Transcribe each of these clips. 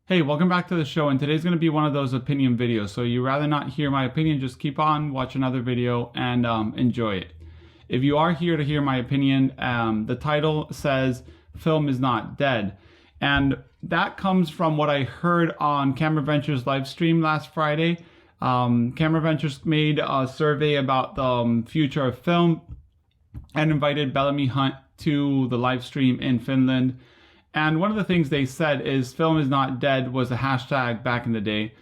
Hey, welcome back to the show, and today's going to be one of those opinion videos. So you rather not hear my opinion, just keep on, watch another video, and enjoy it. If you are here to hear my opinion, the title says, Film is Not Dead. And that comes from what I heard on Camera Ventures live stream last Friday. Camera Ventures made a survey about the future of film and invited Bellamy Hunt to the live stream in Finland. And one of the things they said is film is not dead was a hashtag back in the day.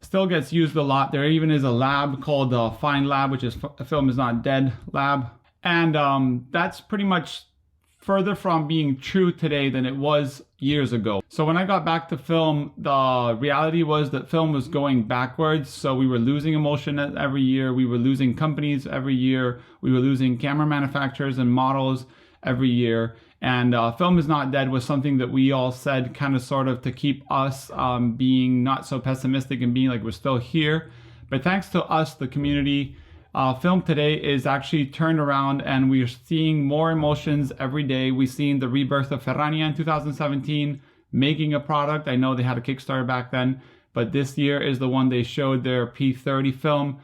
Still gets used a lot. There even is a lab called the Find Lab, which is Film is Not Dead Lab. And that's pretty much further from being true today than it was years ago. So when I got back to film, the reality was that film was going backwards. So we were losing emotion every year. We were losing companies every year. We were losing camera manufacturers and models every year. And Film is Not Dead was something that we all said kind of sort of to keep us being not so pessimistic and being like we're still here. But thanks to us, the community, film today is actually turned around and we're seeing more emotions every day. We've seen the rebirth of Ferrania in 2017, making a product. I know they had a Kickstarter back then, but this year is the one they showed their P30 film.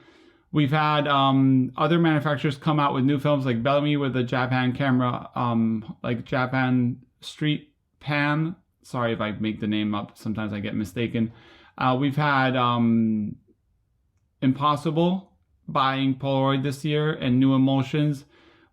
We've had other manufacturers come out with new films like Bellamy with a Japan camera, like Japan Street Pan. Sorry if I make the name up. Sometimes I get mistaken. We've had Impossible buying Polaroid this year and New Emotions.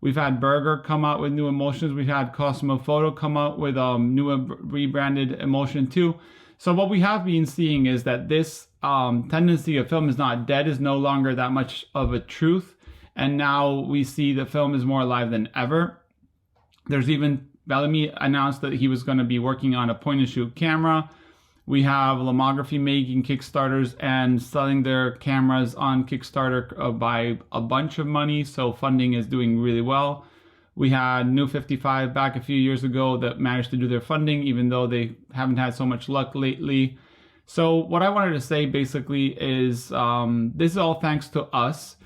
We've had Burger come out with New Emotions. We've had Cosmo Photo come out with new rebranded Emotion 2. So what we have been seeing is that this tendency of film is not dead is no longer that much of a truth. And now we see that film is more alive than ever. There's even, Bellamy announced that he was going to be working on a point and shoot camera. We have Lomography making Kickstarters and selling their cameras on Kickstarter by a bunch of money. So funding is doing really well. We had New 55 back a few years ago that managed to do their funding, even though they haven't had so much luck lately. So what I wanted to say basically is this is all thanks to us.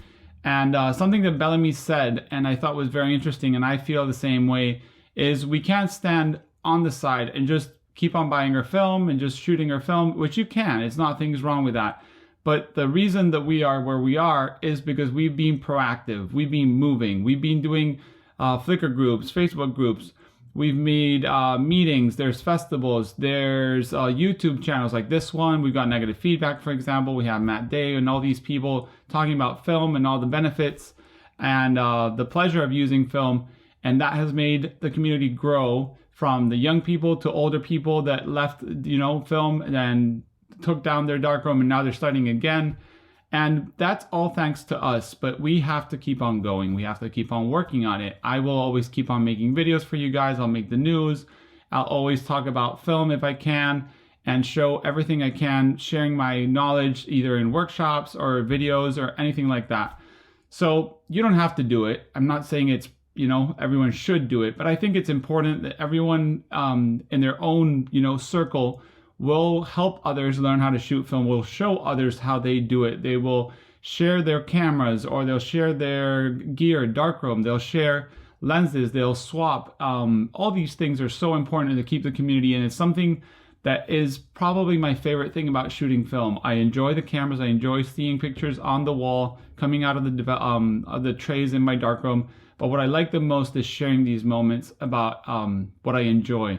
And something that Bellamy said, and I thought was very interesting, and I feel the same way, is we can't stand on the side and just keep on buying our film and just shooting our film, which you can. It's not things wrong with that. But the reason that we are where we are is because we've been proactive. We've been moving. We've been doing Flickr groups, Facebook groups. We've made meetings, there's festivals, there's YouTube channels like this one. We've got Negative Feedback, for example. We have Matt Day and all these people talking about film and all the benefits and the pleasure of using film. And that has made the community grow from the young people to older people that left, film and took down their darkroom and now they're starting again. And that's all thanks to us, but we have to keep on going. We have to keep on working on it. I will always keep on making videos for you guys. I'll make the news. I'll always talk about film if I can and show everything I can, sharing my knowledge either in workshops or videos or anything like that. So you don't have to do it. I'm not saying it's, everyone should do it, but I think it's important that everyone in their own, circle will help others learn how to shoot film, will show others how they do it. They will share their cameras or they'll share their gear, darkroom, they'll share lenses, they'll swap. All these things are so important to keep the community in. It's something that is probably my favorite thing about shooting film. I enjoy the cameras. I enjoy seeing pictures on the wall coming out of the trays in my darkroom. But what I like the most is sharing these moments about what I enjoy.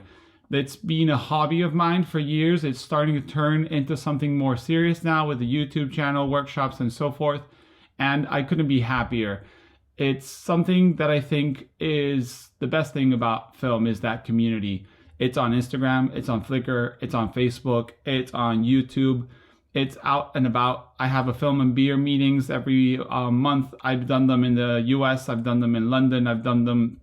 It's been a hobby of mine for years. It's starting to turn into something more serious now with the YouTube channel, workshops, and so forth. And I couldn't be happier. It's something that I think is the best thing about film is that community. It's on Instagram, it's on Flickr, it's on Facebook, it's on YouTube. It's out and about. I have a film and beer meetings every month. I've done them in the US, I've done them in London, I've done them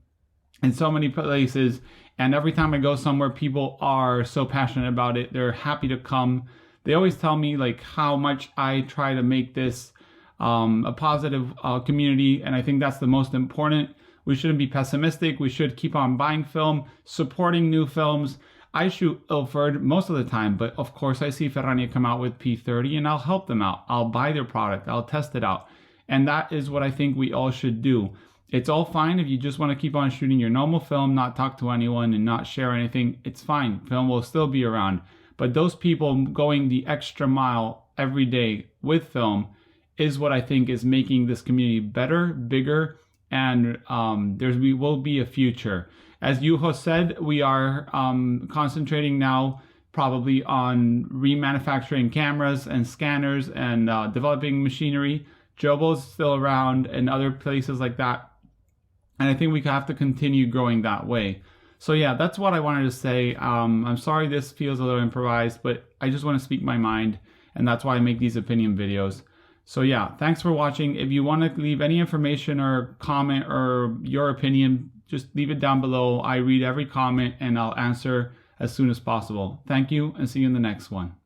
in so many places. And every time I go somewhere, people are so passionate about it. They're happy to come. They always tell me like how much I try to make this a positive community. And I think that's the most important. We shouldn't be pessimistic. We should keep on buying film, supporting new films. I shoot Ilford most of the time, but of course I see Ferrania come out with P30 and I'll help them out. I'll buy their product. I'll test it out. And that is what I think we all should do. It's all fine if you just want to keep on shooting your normal film, not talk to anyone and not share anything. It's fine. Film will still be around. But those people going the extra mile every day with film is what I think is making this community better, bigger, and we will be a future. As Juho said, we are concentrating now probably on remanufacturing cameras and scanners and developing machinery. Jobo's still around and other places like that. And I think we have to continue growing that way. So yeah, that's what I wanted to say. I'm sorry this feels a little improvised, but I just want to speak my mind. And that's why I make these opinion videos. So yeah, thanks for watching. If you want to leave any information or comment or your opinion, just leave it down below. I read every comment and I'll answer as soon as possible. Thank you and see you in the next one.